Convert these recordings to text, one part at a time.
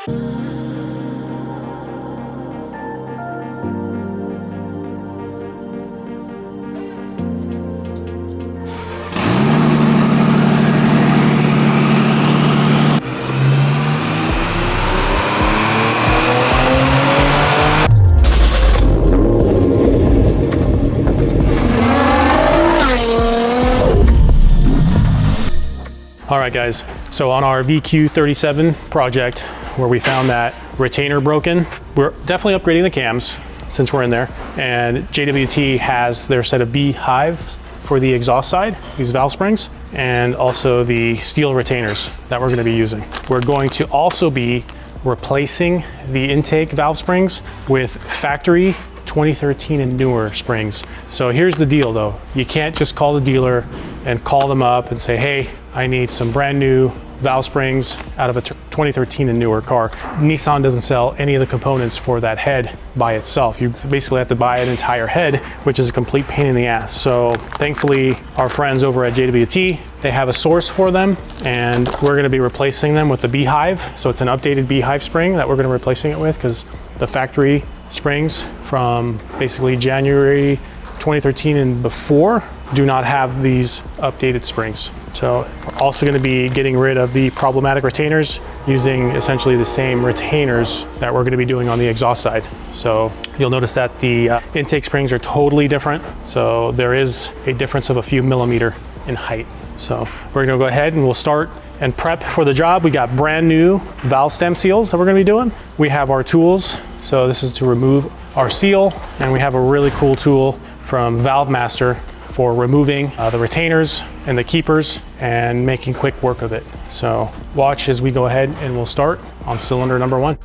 All right guys, so on our VQ37 project where we found that retainer broken, we're definitely upgrading the cams since we're in there, and JWT has their set of beehives for the exhaust side, these valve springs, and also the steel retainers that we're going to be using. We're going to also be replacing the intake valve springs with factory 2013 and newer springs. So here's the deal though, you can't just call the dealer and call them up and say, hey, I need some brand new valve springs out of a 2013 and newer car. Nissan doesn't sell any of the components for that head by itself. You basically have to buy an entire head, which is a complete pain in the ass. So thankfully, our friends over at JWT, they have a source for them, and we're gonna be replacing them with the beehive. So it's an updated beehive spring that we're gonna be replacing it with, because the factory springs from basically January 2013 and before do not have these updated springs. So we're also going to be getting rid of the problematic retainers using essentially the same retainers that we're going to be doing on the exhaust side. So you'll notice that the intake springs are totally different. So there is a difference of a few millimeter in height. So we're going to go ahead and we'll start and prep for the job. We got brand new valve stem seals that we're going to be doing. We have our tools. So this is to remove our seal, and we have a really cool tool from Valve Master for removing the retainers and the keepers and making quick work of it. So watch as we go ahead and we'll start on cylinder number 1.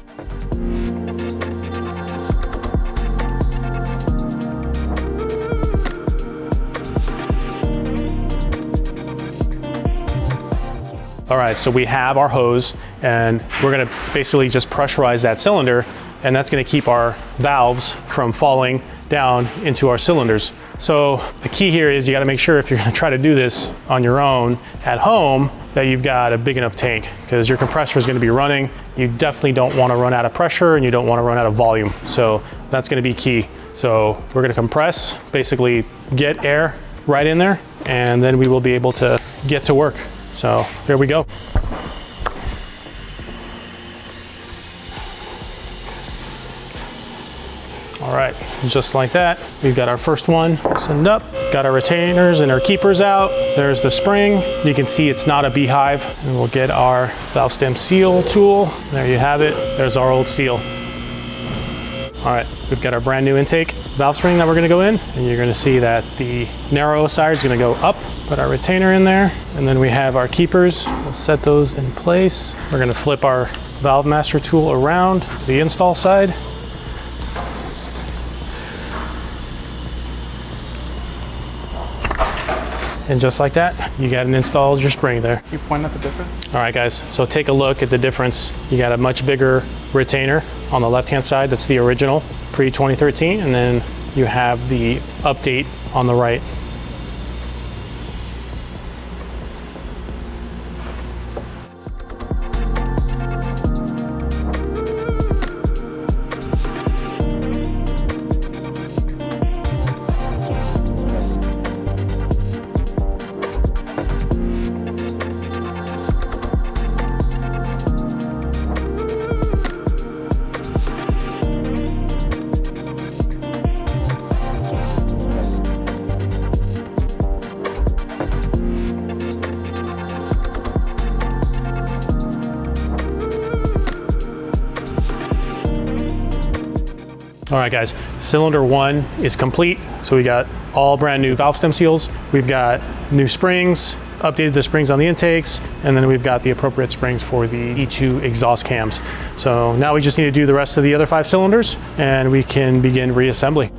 All right, so we have our hose, and we're gonna basically just pressurize that cylinder, and that's gonna keep our valves from falling down into our cylinders. So the key here is you gotta make sure if you're gonna try to do this on your own at home that you've got a big enough tank, because your compressor is gonna be running. You definitely don't wanna run out of pressure, and you don't wanna run out of volume. So that's gonna be key. So we're gonna compress, basically get air right in there, and then we will be able to get to work. So here we go. All right, just like that, we've got our first one loosened up, got our retainers and our keepers out. There's the spring. You can see it's not a beehive, and we'll get our valve stem seal tool. There you have it. There's our old seal. All right, we've got our brand new intake valve spring that we're gonna go in, and you're gonna see that the narrow side is gonna go up. Put our retainer in there, and then we have our keepers. We'll set those in place. We're gonna flip our Valve Master tool around the install side. And just like that, you got an installed your spring there. Can you point out the difference? All right guys, so take a look at the difference. You got a much bigger retainer on the left-hand side. That's the original pre-2013, and then you have the update on the right. All right guys, cylinder 1 is complete. So we got all brand new valve stem seals. We've got new springs, updated the springs on the intakes, and then we've got the appropriate springs for the E2 exhaust cams. So now we just need to do the rest of the other 5 cylinders, and we can begin reassembly.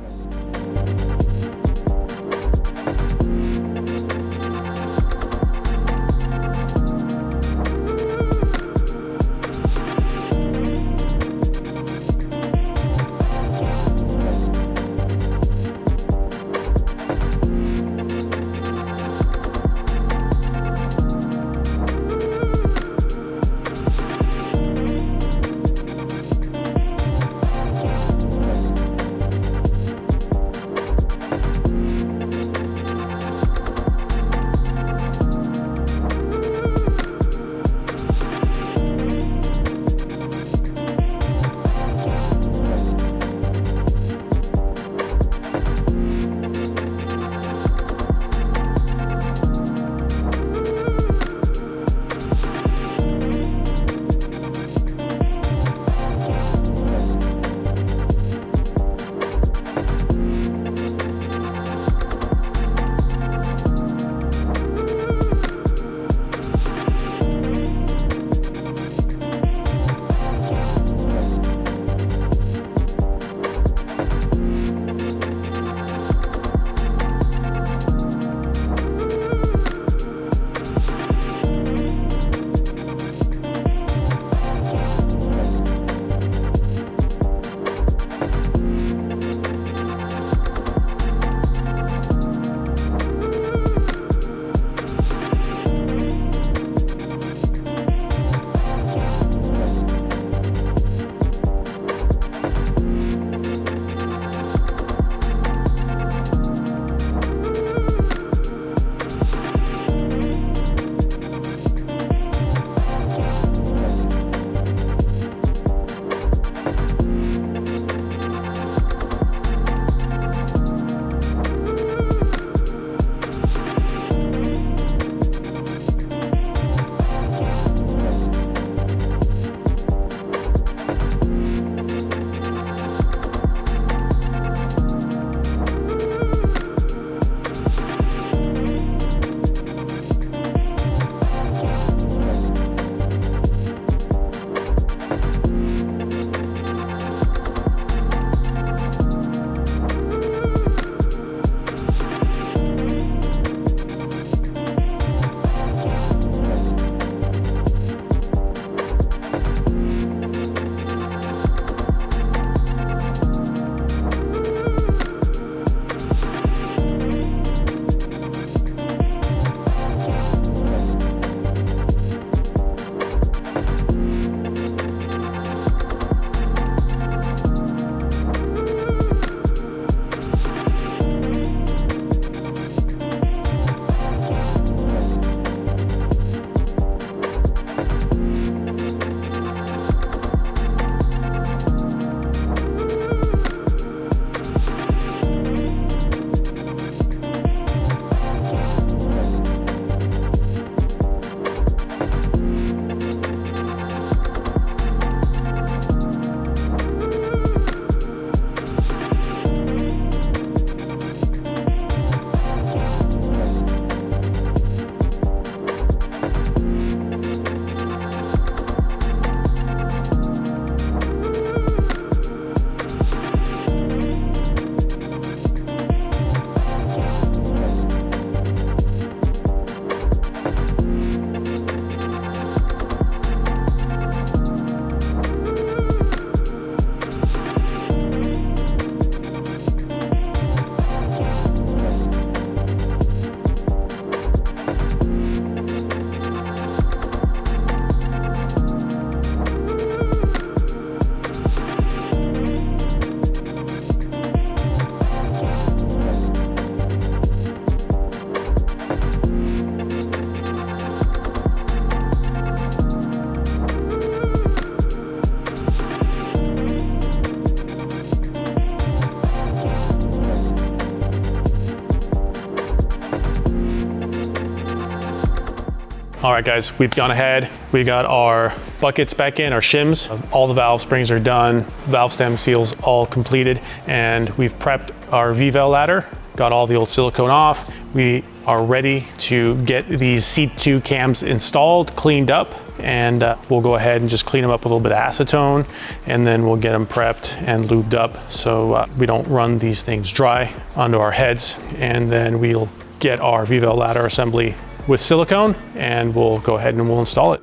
All right, guys, we've gone ahead. We got our buckets back in, our shims. All the valve springs are done. Valve stem seals all completed. And we've prepped our V-Vel ladder, got all the old silicone off. We are ready to get these C2 cams installed, cleaned up, and we'll go ahead and just clean them up with a little bit of acetone, and then we'll get them prepped and lubed up so we don't run these things dry onto our heads. And then we'll get our V-Vel ladder assembly with silicone, and we'll go ahead and we'll install it.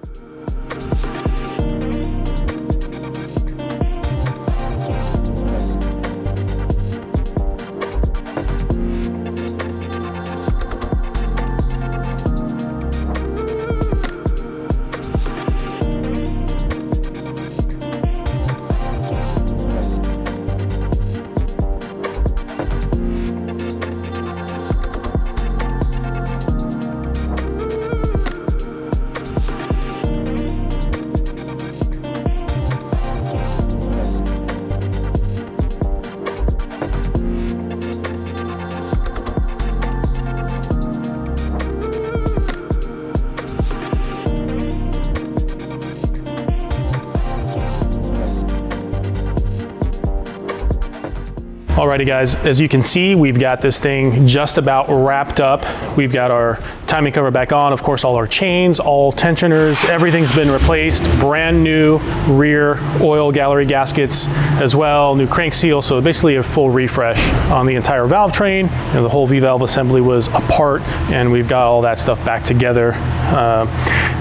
Alrighty guys, as you can see, we've got this thing just about wrapped up. We've got our timing cover back on, of course, all our chains, all tensioners, everything's been replaced. Brand new rear oil gallery gaskets as well, new crank seal, so basically a full refresh on the entire valve train. The whole V-valve assembly was apart, and we've got all that stuff back together.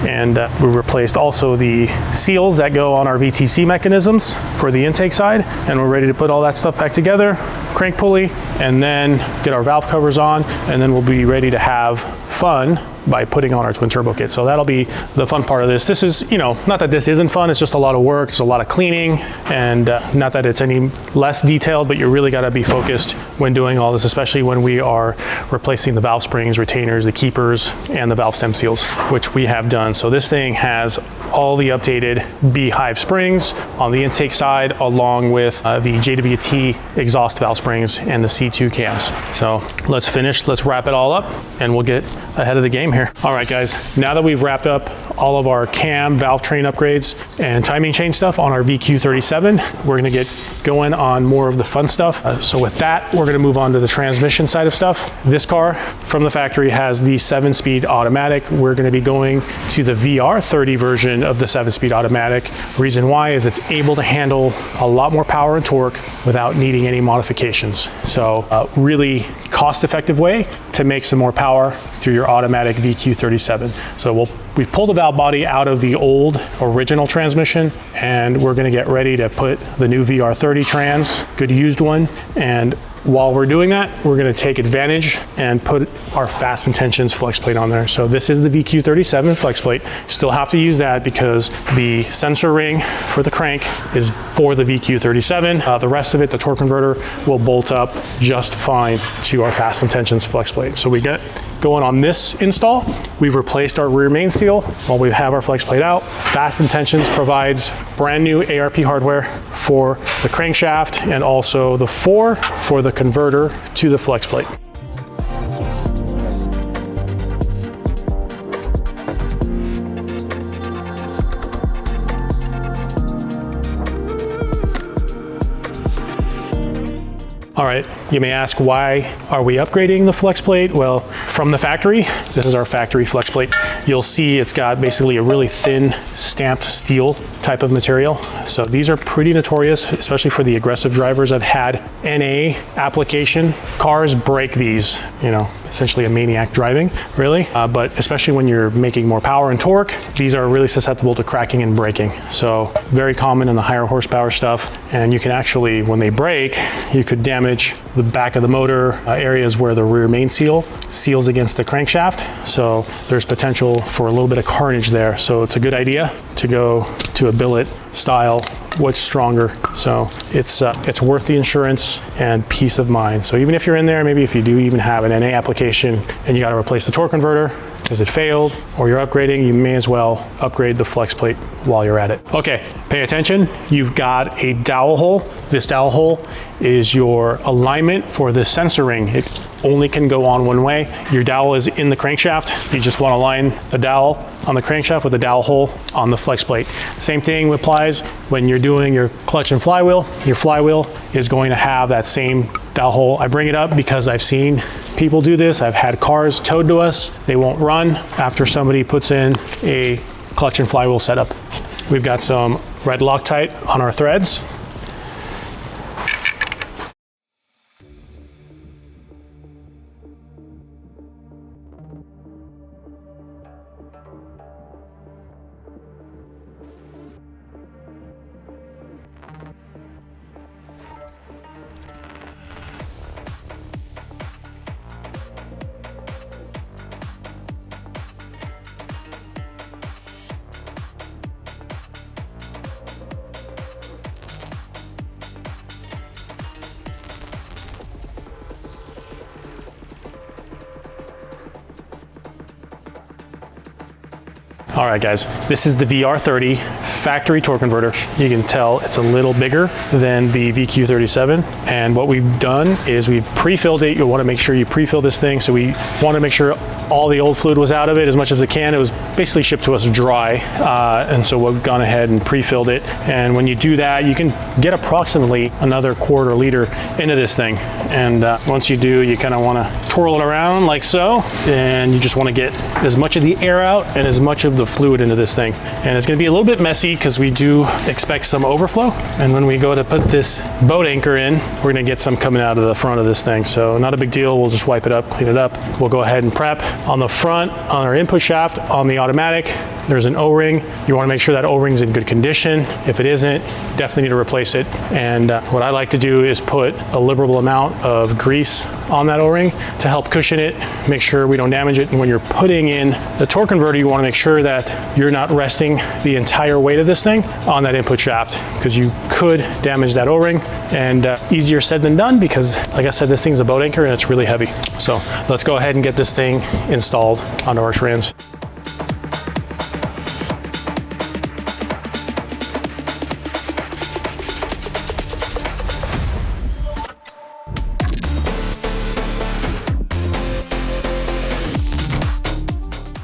We replaced also the seals that go on our VTC mechanisms for the intake side, and we're ready to put all that stuff back together, crank pulley, and then get our valve covers on, and then we'll be ready to have fun by putting on our twin turbo kit. So that'll be the fun part of this. This is, not that this isn't fun, it's just a lot of work, it's a lot of cleaning, and not that it's any less detailed, but you really gotta be focused when doing all this, especially when we are replacing the valve springs, retainers, the keepers, and the valve stem seals, which we have done. So this thing has all the updated beehive springs on the intake side, along with the JWT exhaust valve springs and the C2 cams. So let's wrap it all up, and we'll get ahead of the game here. All right, guys, now that we've wrapped up all of our cam, valve train upgrades, and timing chain stuff on our VQ37, we're gonna get going on more of the fun stuff. So with that, we're gonna move on to the transmission side of stuff. This car from the factory has the 7-speed automatic. We're gonna be going to the VR30 version of the 7-speed automatic. Reason why is it's able to handle a lot more power and torque without needing any modifications. So really cost-effective way to make some more power through your automatic VQ37. So we've pulled the valve body out of the old original transmission, and we're gonna get ready to put the new VR30 trans, good used one. And while we're doing that, we're gonna take advantage and put our fast intentions flex plate on there. So this is the VQ37 flex plate. You still have to use that because the sensor ring for the crank is for the VQ37. The rest of it, the torque converter, will bolt up just fine to our fast intentions flex plate. So we get going on this install. We've replaced our rear main seal while we have our flex plate out. Fast Intentions provides brand new ARP hardware for the crankshaft and also the for the converter to the flex plate. All right, you may ask, why are we upgrading the flex plate? Well, from the factory, this is our factory flex plate. You'll see it's got basically a really thin stamped steel type of material. So these are pretty notorious, especially for the aggressive drivers. I've had NA application. Cars break these, essentially a maniac driving, really. But especially when you're making more power and torque, these are really susceptible to cracking and breaking. So very common in the higher horsepower stuff. And you can actually, when they break, you could damage the back of the motor, areas where the rear main seal seals against the crankshaft. So there's potential for a little bit of carnage there. So it's a good idea to go to a billet style, what's stronger. So it's worth the insurance and peace of mind. So even if you're in there, maybe if you do even have an NA application and you got to replace the torque converter because it failed, or you're upgrading, you may as well upgrade the flex plate while you're at it. Okay, pay attention. You've got a dowel hole. This dowel hole is your alignment for the sensor ring. It only can go on one way. Your dowel is in the crankshaft. You just want to line a dowel on the crankshaft with a dowel hole on the flex plate. Same thing applies when you're doing your clutch and flywheel. Your flywheel is going to have that same dowel hole. I bring it up because I've seen people do this. I've had cars towed to us. They won't run after somebody puts in a clutch and flywheel setup. We've got some red Loctite on our threads. All right, guys, this is the VR30 factory torque converter. You can tell it's a little bigger than the VQ37. And what we've done is we've pre-filled it. You'll want to make sure you pre-fill this thing. So we want to make sure all the old fluid was out of it as much as it can. It was basically shipped to us dry. And so we've gone ahead and pre-filled it. And when you do that, you can get approximately another quarter liter into this thing. And once you do, you kind of want to twirl it around like so. And you just want to get as much of the air out and as much of the fluid into this thing. And it's going to be a little bit messy because we do expect some overflow. And when we go to put this boat anchor in, we're going to get some coming out of the front of this thing. So not a big deal. We'll just wipe it up, clean it up. We'll go ahead and prep. On the front, on our input shaft, on the automatic, there's an O-ring. You want to make sure that O-ring's in good condition. If it isn't, definitely need to replace it. And what I like to do is put a liberal amount of grease on that O-ring to help cushion it, make sure we don't damage it. And when you're putting in the torque converter, you want to make sure that you're not resting the entire weight of this thing on that input shaft, because you could damage that O-ring. And easier said than done, because like I said, this thing's a boat anchor and it's really heavy. So let's go ahead and get this thing installed onto our trans.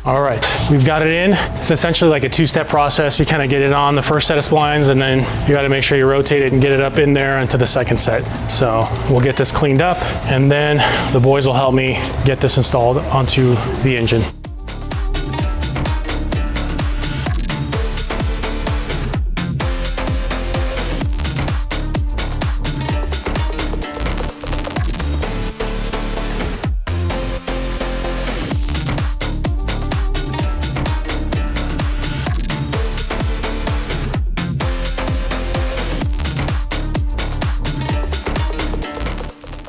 All right, we've got it in. It's essentially like a two-step process. You kind of get it on the first set of splines, and then you got to make sure you rotate it and get it up in there into the second set. So we'll get this cleaned up, and then the boys will help me get this installed onto the engine.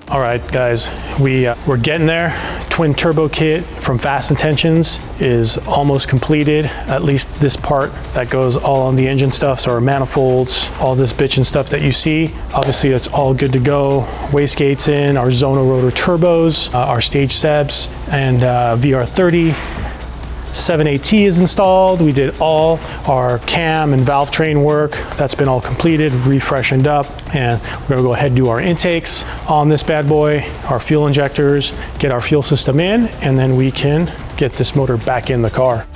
All right, guys, we're getting there. Twin turbo kit from Fast Intentions is almost completed, at least this part that goes all on the engine stuff. So our manifolds, all this bitch and stuff that you see, obviously it's all good to go. Wastegates in, our Zono rotor turbos, our stage sebs, and VR30. 7AT is installed. We did all our cam and valve train work. That's been all completed, refreshened up, and we're gonna go ahead and do our intakes on this bad boy, our fuel injectors, get our fuel system in, and then we can get this motor back in the car.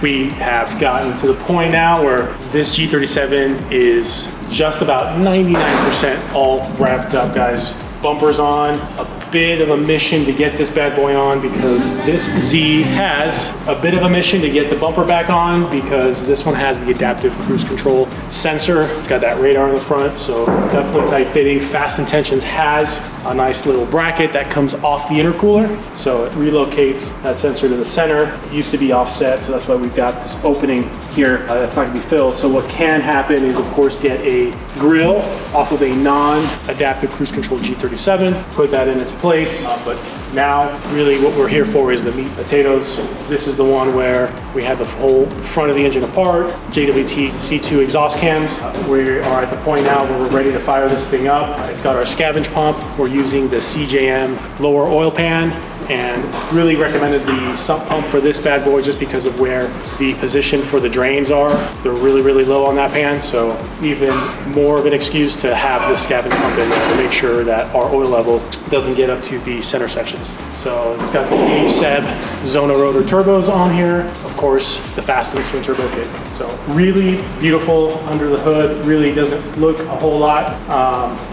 we have gotten to the point now where this G37 is just about 99% all wrapped up, guys. Bumpers on, a bit of a mission to get this bad boy on because this Z has a bit of a mission to get the bumper back on because this one has the adaptive cruise control sensor. It's got that radar in the front, so definitely tight fitting. Fast Intentions has a nice little bracket that comes off the intercooler, so it relocates that sensor to the center. It used to be offset, so that's why we've got this opening here that's not gonna be filled. So what can happen is, of course, get a grill off of a non-adaptive cruise control G37, put that in its place, but now really what we're here for is the meat and potatoes. This is the one where we had the whole front of the engine apart, JWT C2 exhaust cams. We are at the point now where we're ready to fire this thing up. It's got our scavenge pump. We're using the CJM lower oil pan, and really recommended the sump pump for this bad boy just because of where the position for the drains are. They're really, really low on that pan, so even more of an excuse to have this scavenge pump in there to make sure that our oil level doesn't get up to the center sections. So it's got the HSEB Zona rotor turbos on here, of course, the fastest twin turbo kit. So really beautiful under the hood, really doesn't look a whole lot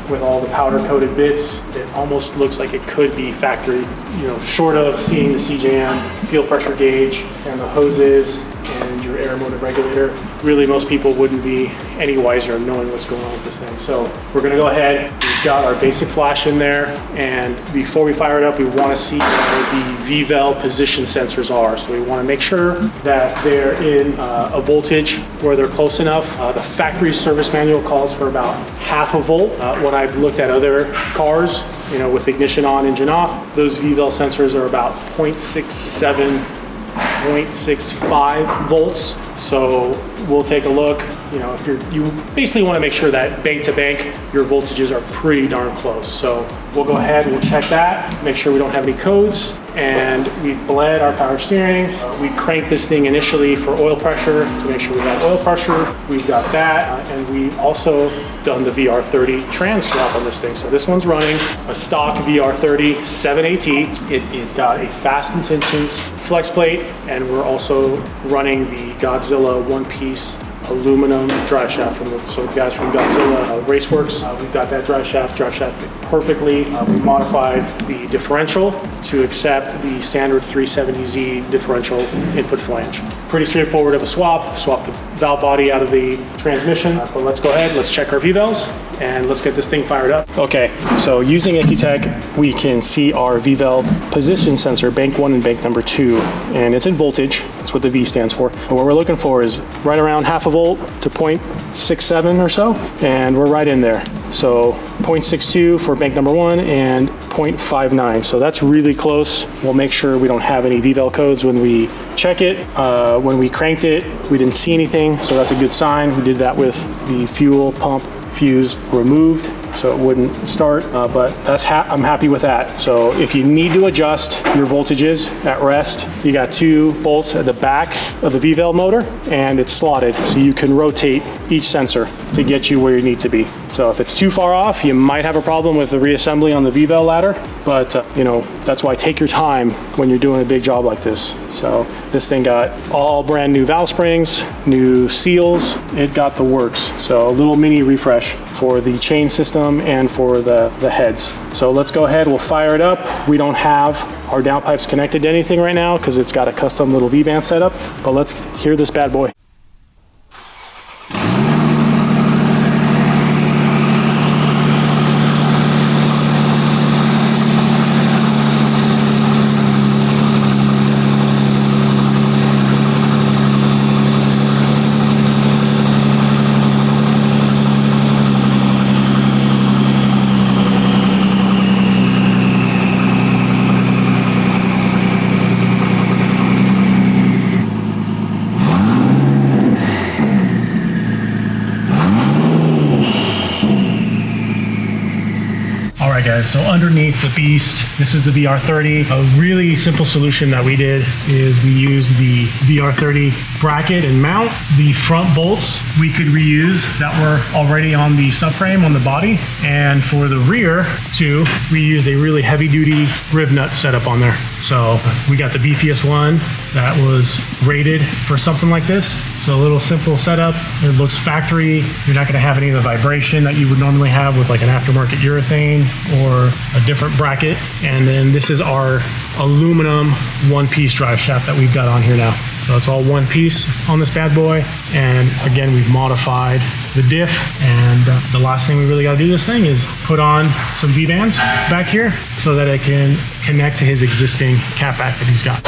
with all the powder coated bits. It almost looks like it could be factory, you know, short of seeing the CJM fuel pressure gauge and the hoses and your air motive regulator. Really, most people wouldn't be any wiser knowing what's going on with this thing. So we're gonna go ahead. We've got our basic flash in there, and before we fire it up, we wanna see where the V-valve position sensors are. So we wanna make sure that they're in a voltage where they're close enough. The factory service manual calls for about half a volt. When I've looked at other cars, you know, with ignition on, engine off, those V-valve sensors are about 0.67, 0.65 volts. So we'll take a look. You know, if you basically want to make sure that bank to bank, your voltages are pretty darn close. So we'll go ahead, we'll check that, make sure we don't have any codes, and we've bled our power steering. We cranked this thing initially for oil pressure to make sure we have oil pressure. We've got that, and we've also done the VR30 trans swap on this thing. So this one's running a stock VR30 7AT. It is got a Fast Intentions flex plate, and we're also running the Godzilla one-piece aluminum drive shaft from the guys from Godzilla Raceworks. We've got that drive shaft perfectly. We modified the differential to accept the standard 370Z differential input flange. Pretty straightforward of a swap. Swap the valve body out of the transmission. But let's go ahead, let's check our V-valves, and let's get this thing fired up. Okay, so using Ecutech, we can see our V-valve position sensor, bank 1 and bank number 2, and it's in voltage. That's what the V stands for. And what we're looking for is right around half a volt to 0.67 or so, and we're right in there. So 0.62 for bank number 1 and 0.59. So that's really close. We'll make sure we don't have any V-valve codes when we check it. When we cranked it, we didn't see anything, so that's a good sign. We did that with the fuel pump fuse removed, so it wouldn't start, but I'm happy with that. So if you need to adjust your voltages at rest, you got 2 bolts at the back of the V-valve motor, and it's slotted, so you can rotate each sensor to get you where you need to be. So if it's too far off, you might have a problem with the reassembly on the V-valve ladder, but you know, that's why take your time when you're doing a big job like this. So this thing got all brand new valve springs, new seals, it got the works. So a little mini refresh for the chain system and for the heads. So let's go ahead, we'll fire it up. We don't have our downpipes connected to anything right now because it's got a custom little V-band setup, but let's hear this bad boy. Guys, so underneath the beast, this is the VR30. A really simple solution that we did is we used the VR30 bracket and mount. The front bolts we could reuse that were already on the subframe on the body, and for the rear too, we used a really heavy duty rib nut setup on there. So we got the beefiest one that was rated for something like this. So a little simple setup. It looks factory. You're not going to have any of the vibration that you would normally have with like an aftermarket urethane or a different bracket. And then this is our aluminum one-piece drive shaft that we've got on here now. So it's all one piece on this bad boy. And again, we've modified the diff. And the last thing we really got to do this thing is put on some V-bands back here so that it can connect to his existing catback that he's got.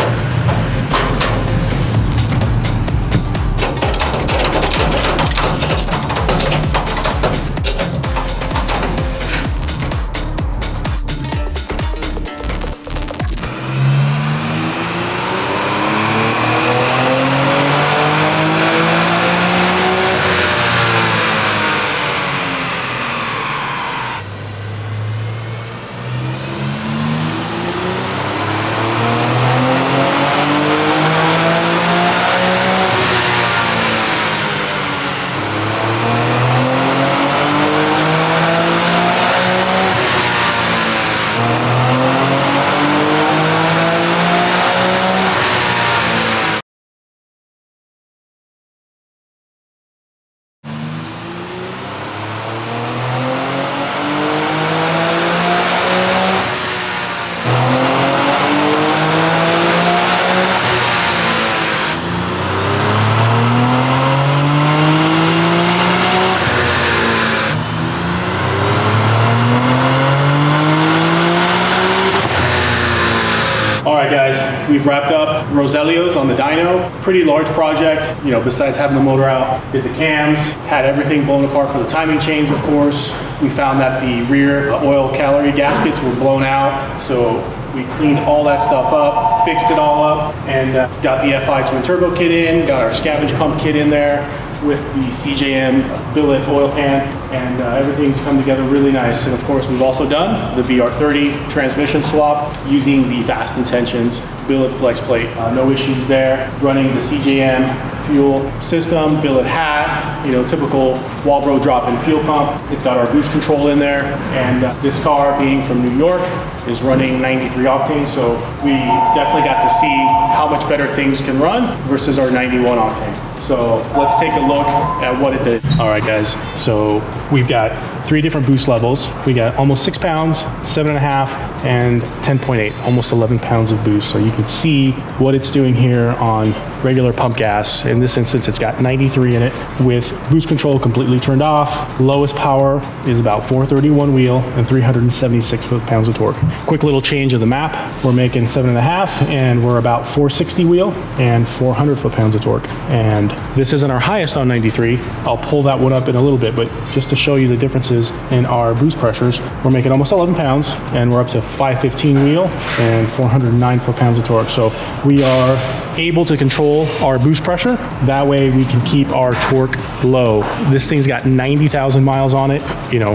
We've wrapped up Rosellio's on the dyno. Pretty large project, you know, besides having the motor out. Did the cams, had everything blown apart for the timing chains, of course. We found that the rear oil calorie gaskets were blown out. So we cleaned all that stuff up, fixed it all up, and got the FI twin turbo kit in, got our scavenge pump kit in there with the CJM billet oil pan, and everything's come together really nice. And of course, we've also done the VR30 transmission swap using the Fast Intentions billet flex plate. No issues there. Running the CJM fuel system, billet hat, you know, typical Walbro drop-in fuel pump. It's got our boost control in there, and this car, being from New York, is running 93 octane, so we definitely got to see how much better things can run versus our 91 octane. So let's take a look at what it did. All right, guys, so we've got 3 different boost levels. We got almost 6 pounds, 7.5, and 10.8, almost 11 pounds of boost. So you can see what it's doing here on regular pump gas. In this instance, it's got 93 in it with boost control completely turned off. Lowest power is about 431 wheel and 376 foot-pounds of torque. Quick little change of the map. We're making 7.5, and we're about 460 wheel and 400 foot-pounds of torque. And this isn't our highest on 93. I'll pull that one up in a little bit, but just to show you the differences in our boost pressures, we're making almost 11 pounds, and we're up to 515 wheel and 409 foot-pounds of torque. So we are able to control our boost pressure. That way we can keep our torque low. This thing's got 90,000 miles on it. You know,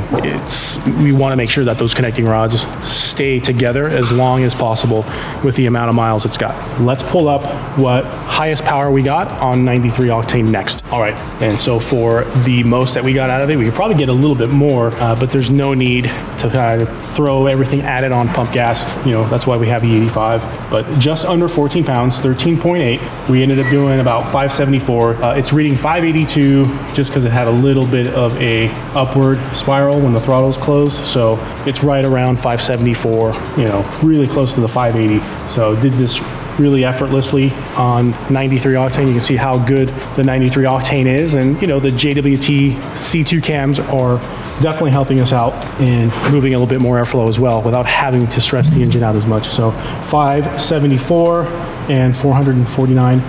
we want to make sure that those connecting rods stay together as long as possible with the amount of miles it's got. Let's pull up what highest power we got on 93 octane next. All right, and so for the most that we got out of it, we could probably get a little bit more, but there's no need to kind of throw everything at it on pump gas. You know, that's why we have E85, but just under 14 pounds, 13.8. We ended up doing about 574. It's reading 582 just because it had a little bit of a upward spiral when the throttle's closed. So it's right around 574, you know, really close to the 580. So did this really effortlessly on 93 octane. You can see how good the 93 octane is, and you know, the JWT C2 cams are definitely helping us out in moving a little bit more airflow as well without having to stress the engine out as much. So 574 and 449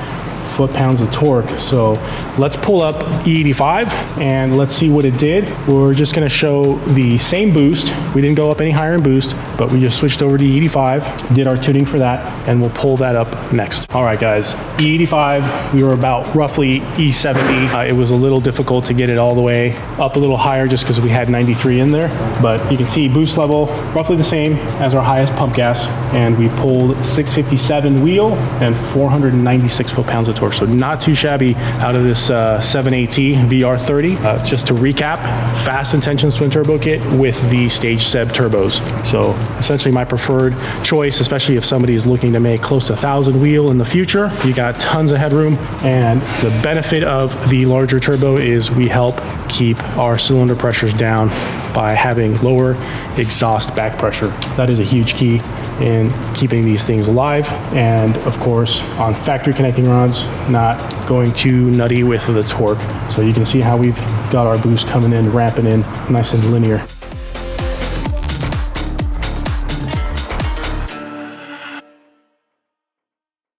foot-pounds of torque. So let's pull up E85 and let's see what it did. We're just going to show the same boost. We didn't go up any higher in boost, but we just switched over to E85, did our tuning for that, and we'll pull that up next. All right, guys, E85, we were about roughly E70. It was a little difficult to get it all the way up a little higher just because we had 93 in there, but you can see boost level roughly the same as our highest pump gas, and we pulled 657 wheel and 496 foot-pounds of torque. torque. So not too shabby out of this 7AT VR30. Just to recap, fast intentions twin turbo kit with the Stage Seb turbos. So essentially my preferred choice, especially if somebody is looking to make close to 1,000 wheel in the future. You got tons of headroom, and the benefit of the larger turbo is we help keep our cylinder pressures down by having lower exhaust back pressure. That is a huge key in keeping these things alive, and of course on factory connecting rods, not going too nutty with the torque. So you can see how we've got our boost coming in, ramping in nice and linear.